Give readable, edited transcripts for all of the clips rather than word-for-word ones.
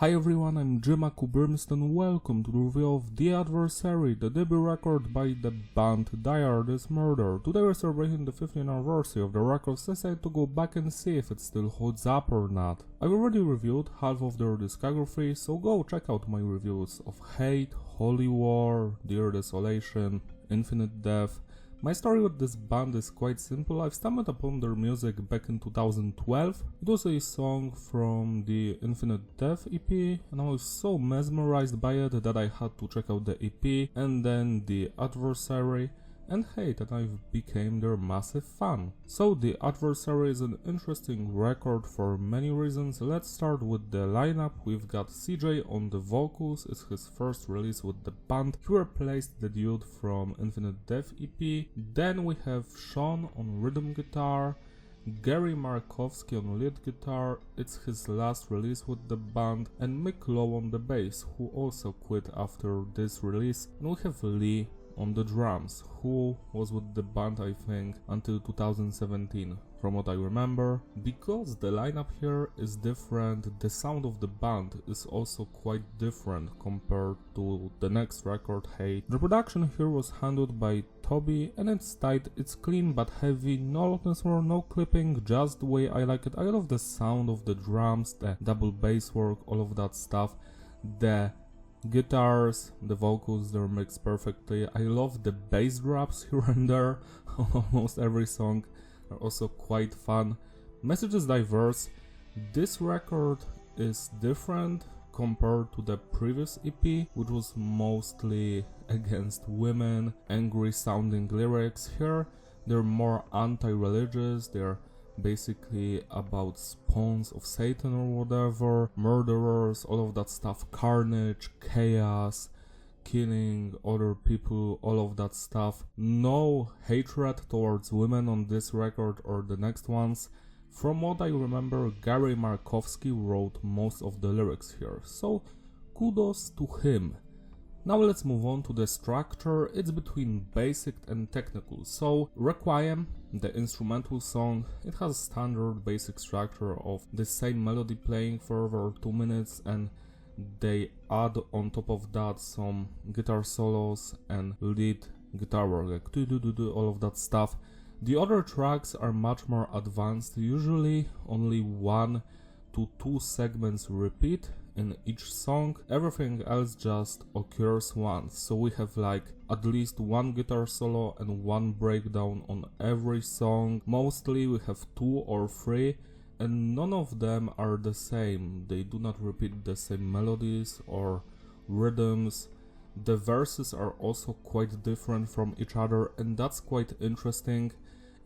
Hi everyone, I'm Jimaku Brimstone. Welcome to the review of The Adversary, the debut record by the band Dire This Murder. Today we're celebrating the 15th anniversary of the record, so I decided to go back and see if it still holds up or not. I've already reviewed half of their discography, so go check out my reviews of Hate, Holy War, Dear Desolation, Infinite Death. My story with this band is quite simple. I've stumbled upon their music back in 2012. It was a song from the Infinite Death EP, and I was so mesmerized by it that I had to check out the EP and then the Adversary and Hate, and I became their massive fan. So the Adversary is an interesting record for many reasons. Let's start with the lineup. We've got CJ on the vocals. It's his first release with the band. He replaced the dude from Infinite Death EP. Then we have Sean on rhythm guitar, Gary Markowski on lead guitar, it's his last release with the band, and Mick Lowe on the bass, who also quit after this release. And we have Lee on the drums, who was with the band I think until 2017, from what I remember. Because the lineup here is different, the sound of the band is also quite different compared to the next record, Hate. The production here was handled by Toby, and it's tight, it's clean but heavy, no loudness or no clipping, just the way I like it. I love the sound of the drums, the double bass work, all of that stuff. The guitars, the vocals, they're mixed perfectly. I love the bass drops here and there on almost every song, are also quite fun. Message is diverse. This record is different compared to the previous EP, which was mostly against women, angry sounding lyrics. Here they're more anti-religious, they're basically about spawns of Satan or whatever, murderers, all of that stuff, carnage, chaos, killing other people, all of that stuff. No hatred towards women on this record or the next ones. From what I remember, Gary Markowski wrote most of the lyrics here, so kudos to him. Now let's move on to the structure. It's between basic and technical. So Requiem, the instrumental song, it has a standard basic structure of the same melody playing for over 2 minutes, and they add on top of that some guitar solos and lead guitar work, like do all of that stuff. The other tracks are much more advanced, usually only 1 to 2 segments repeat in each song. Everything else just occurs once, so we have like at least 1 guitar solo and 1 breakdown on every song. Mostly we have 2 or 3, and none of them are the same. They do not repeat the same melodies or rhythms. The verses are also quite different from each other, and that's quite interesting.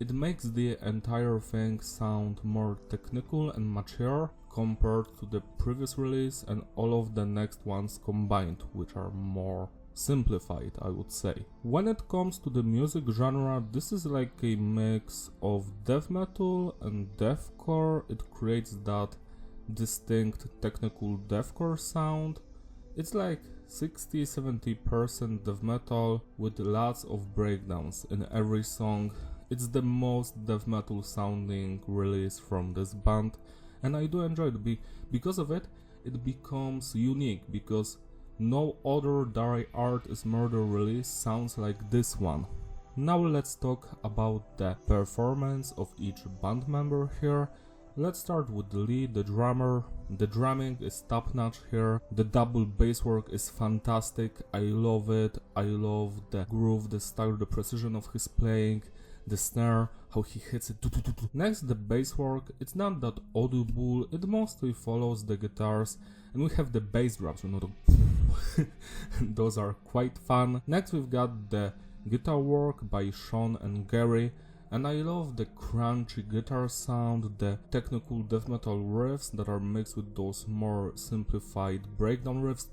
It makes the entire thing sound more technical and mature compared to the previous release and all of the next ones combined, which are more simplified, I would say. When it comes to the music genre, this is like a mix of death metal and deathcore. It creates that distinct technical deathcore sound. It's like 60-70% death metal with lots of breakdowns in every song. It's the most death metal sounding release from this band, and I do enjoy it. Because of it, it becomes unique, because no other Dire This Murder release sounds like this one. Now let's talk about the performance of each band member here. Let's start with Lee, the drummer. The drumming is top-notch here. The double bass work is fantastic. I love it. I love the groove, the style, the precision of his playing, the snare, how he hits it. Next, the bass work. It's not that audible, it mostly follows the guitars, and we have the bass drops, those are quite fun. Next, we've got the guitar work by Sean and Gary, and I love the crunchy guitar sound, the technical death metal riffs that are mixed with those more simplified breakdown riffs,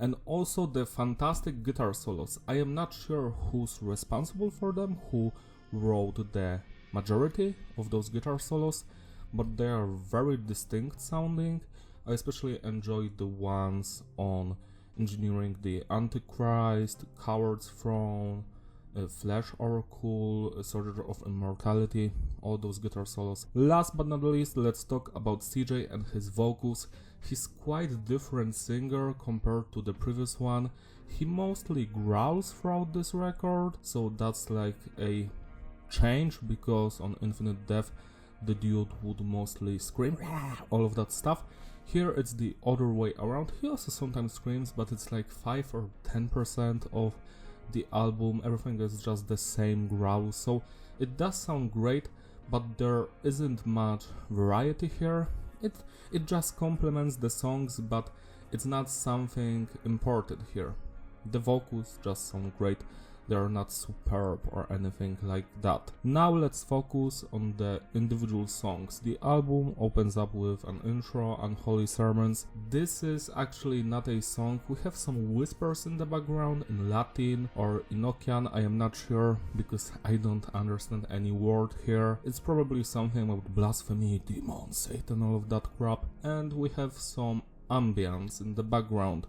and also the fantastic guitar solos. I am not sure who's responsible for them, who wrote the majority of those guitar solos, but they are very distinct sounding. I especially enjoyed the ones on Engineering the Antichrist, Coward's Throne, Flash Oracle, Soldier of Immortality, all those guitar solos. Last but not least, let's talk about CJ and his vocals. He's quite a different singer compared to the previous one. He mostly growls throughout this record, so that's like a change, because on Infinite Death the dude would mostly scream, all of that stuff. Here it's the other way around. He also sometimes screams, but it's like 5 or 10% of the album. Everything is just the same growl, so it does sound great, but there isn't much variety here. It just complements the songs, but it's not something important here. The vocals just sound great. They're not superb or anything like that. Now let's focus on the individual songs. The album opens up with an intro, Unholy Sermons. This is actually not a song. We have some whispers in the background in Latin or Enochian, I am not sure, because I don't understand any word here. It's probably something about blasphemy, demons, Satan, all of that crap. And we have some ambience in the background.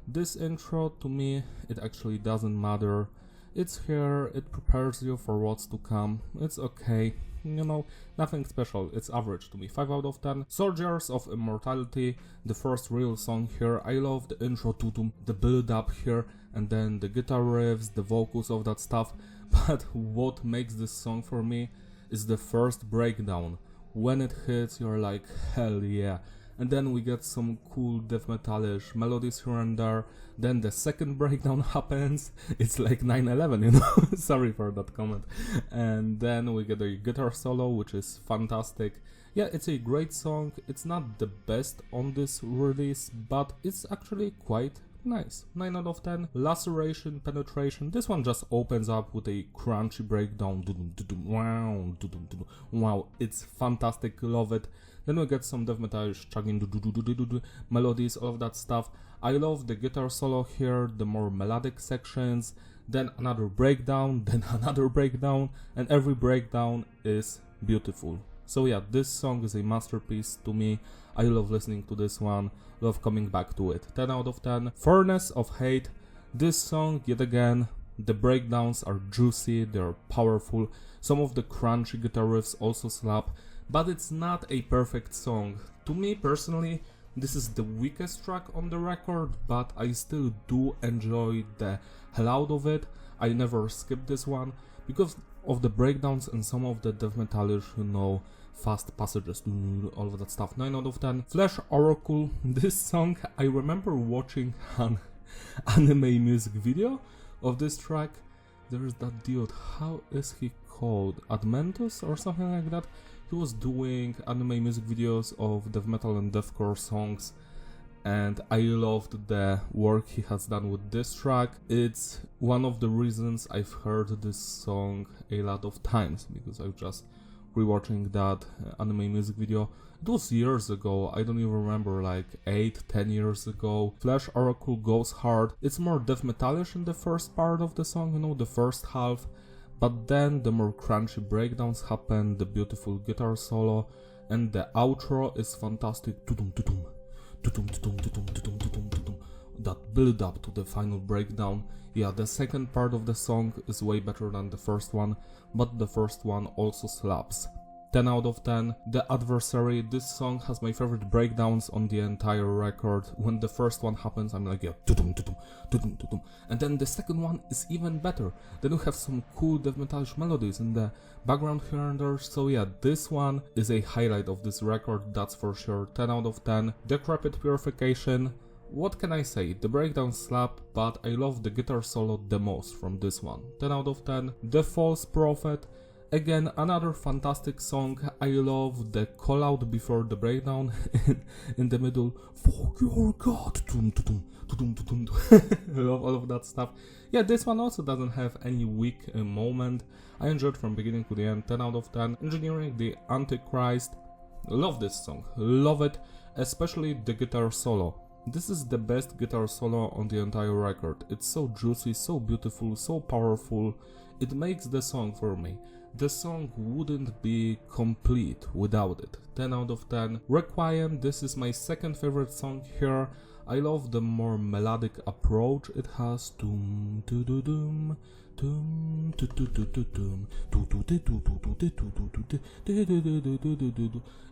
This intro, to me, it actually doesn't matter. It's here, it prepares you for what's to come. It's okay, you know, nothing special, it's average to me, 5 out of 10. Soldiers of Immortality, the first real song here. I love the intro, tutum, the build up here, and then the guitar riffs, the vocals of that stuff. But what makes this song for me is the first breakdown. When it hits, you're like, hell yeah. And then we get some cool death metalish melodies here and there. Then the second breakdown happens. It's like 9/11, you know. Sorry for that comment. And then we get a guitar solo, which is fantastic. Yeah, it's a great song. It's not the best on this release, but it's actually quite nice. 9 out of 10. Laceration, Penetration. This one just opens up with a crunchy breakdown. Wow, it's fantastic. Love it. Then we get some death metal chugging melodies, all of that stuff. I love the guitar solo here, the more melodic sections, then another breakdown, then another breakdown, and every breakdown is beautiful. So yeah, this song is a masterpiece to me. I love listening to this one, love coming back to it. 10 out of 10. Furnace of Hate. This song, yet again, the breakdowns are juicy, they're powerful. Some of the crunchy guitar riffs also slap. But it's not a perfect song. To me personally, this is the weakest track on the record, but I still do enjoy the hell out of it. I never skip this one because of the breakdowns and some of the death metalish, you know, fast passages, all of that stuff. 9 out of 10. Flash Oracle. This song, I remember watching an anime music video of this track. There's that dude, how is he called? Admentus or something like that? He was doing anime music videos of death metal and deathcore songs, and I loved the work he has done with this track. It's one of the reasons I've heard this song a lot of times, because I'm just rewatching that anime music video. It was years ago, I don't even remember, like 8-10 years ago. Flash Oracle goes hard. It's more death metalish in the first part of the song, you know, the first half. But then the more crunchy breakdowns happen, the beautiful guitar solo, and the outro is fantastic. That build up to the final breakdown. Yeah, the second part of the song is way better than the first one, but the first one also slaps. 10 out of 10. The Adversary. This song has my favorite breakdowns on the entire record. When the first one happens, I'm like, yeah, and then the second one is even better. Then we have some cool death metalish melodies in the background here and there. So yeah, this one is a highlight of this record, that's for sure. 10 out of 10. Decrepit Purification. What can I say? The breakdown slap, but I love the guitar solo the most from this one. 10 out of 10. The False Prophet. Again, another fantastic song. I love the call out before the breakdown in the middle. Fuck your god. Love all of that stuff. Yeah, this one also doesn't have any weak moment. I enjoyed from beginning to the end. 10 out of 10. Engineering the Antichrist. Love this song. Love it. Especially the guitar solo. This is the best guitar solo on the entire record. It's so juicy, so beautiful, so powerful. It makes the song for me. The song wouldn't be complete without it. 10 out of 10. Requiem, this is my second favorite song here. I love the more melodic approach it has.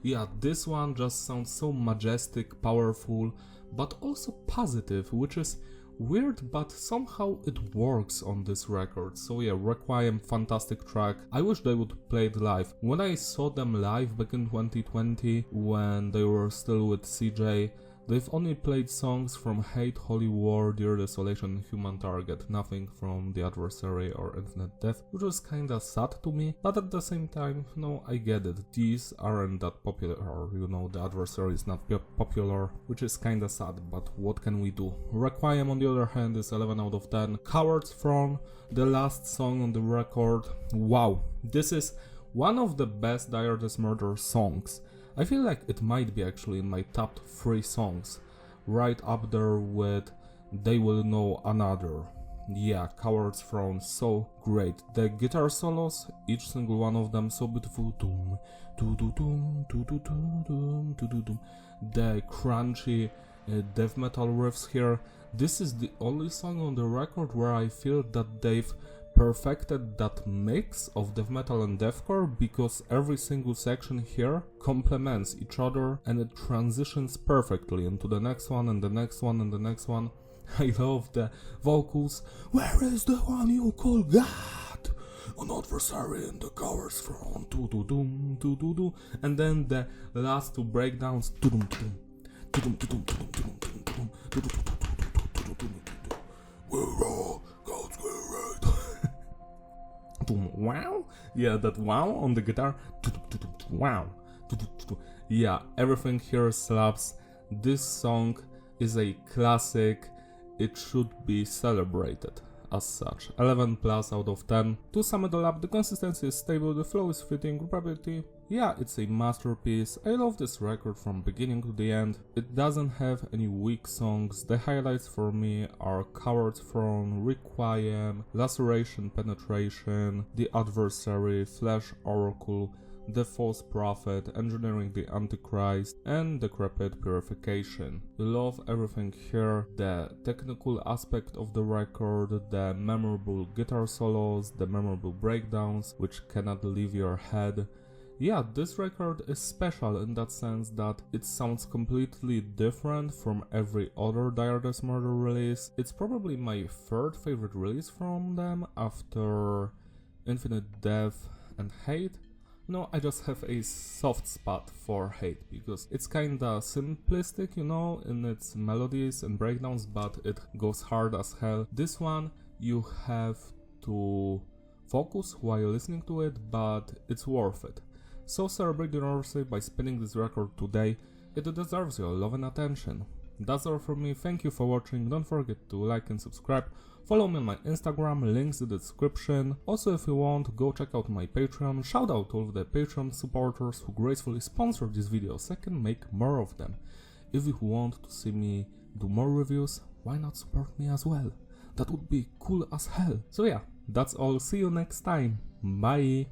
Yeah, this one just sounds so majestic, powerful, but also positive, which is weird, but somehow it works on this record. So yeah, Requiem, fantastic track. I wish they would play it live. When I saw them live back in 2020, when they were still with CJ, they've only played songs from Hate, Holy War, Dear Desolation, Human Target, nothing from The Adversary or Infinite Death, which was kinda sad to me, but at the same time, I get it, these aren't that popular, The Adversary is not popular, which is kinda sad, but what can we do? Requiem, on the other hand, is 11 out of 10. Coward's Throne, the last song on the record, wow, this is one of the best Dire This Murder songs. I feel like it might be actually in my top 3 songs, right up there with They Will Know Another. Yeah, Coward's Throne, so great. The guitar solos, each single one of them so beautiful. Doom, doo doo doom, doo doo doo doom, doo doo doom. The crunchy death metal riffs here. This is the only song on the record where I feel that they've perfected that mix of death metal and deathcore, because every single section here complements each other and it transitions perfectly into the next one and the next one and the next one. I love the vocals. Where is the one you call God? An adversary in the Coward's Throne. Do do doom, do do do. And then the last two breakdowns. Do dum dum, do dum dum dum dum dum dum dum dum. We're all God's spirit. Wow, yeah, that wow on the guitar. Wow, yeah, everything here slaps. This song is a classic. It should be celebrated as such. 11 plus out of 10. To sum it all up, the consistency is stable, the flow is fitting, rapidity. Yeah, it's a masterpiece. I love this record from beginning to the end. It doesn't have any weak songs. The highlights for me are Coward's Throne, Requiem, Laceration, Penetration, The Adversary, Flesh Oracle, The False Prophet, Engineering the Antichrist, and Decrepit Purification. Love everything here, the technical aspect of the record, the memorable guitar solos, the memorable breakdowns, which cannot leave your head. Yeah, this record is special in that sense that it sounds completely different from every other Dire This Murder release. It's probably my third favorite release from them after Infinite Death and Hate. I just have a soft spot for Hate because it's kinda simplistic, in its melodies and breakdowns, but it goes hard as hell. This one, you have to focus while listening to it, but it's worth it. So celebrate the anniversary by spinning this record today. It deserves your love and attention. That's all from me, thank you for watching, don't forget to like and subscribe, follow me on my Instagram, links in the description. Also, if you want, go check out my Patreon, shout out to all of the Patreon supporters who gracefully sponsor these videos so I can make more of them. If you want to see me do more reviews, why not support me as well? That would be cool as hell. So yeah, that's all, see you next time, bye!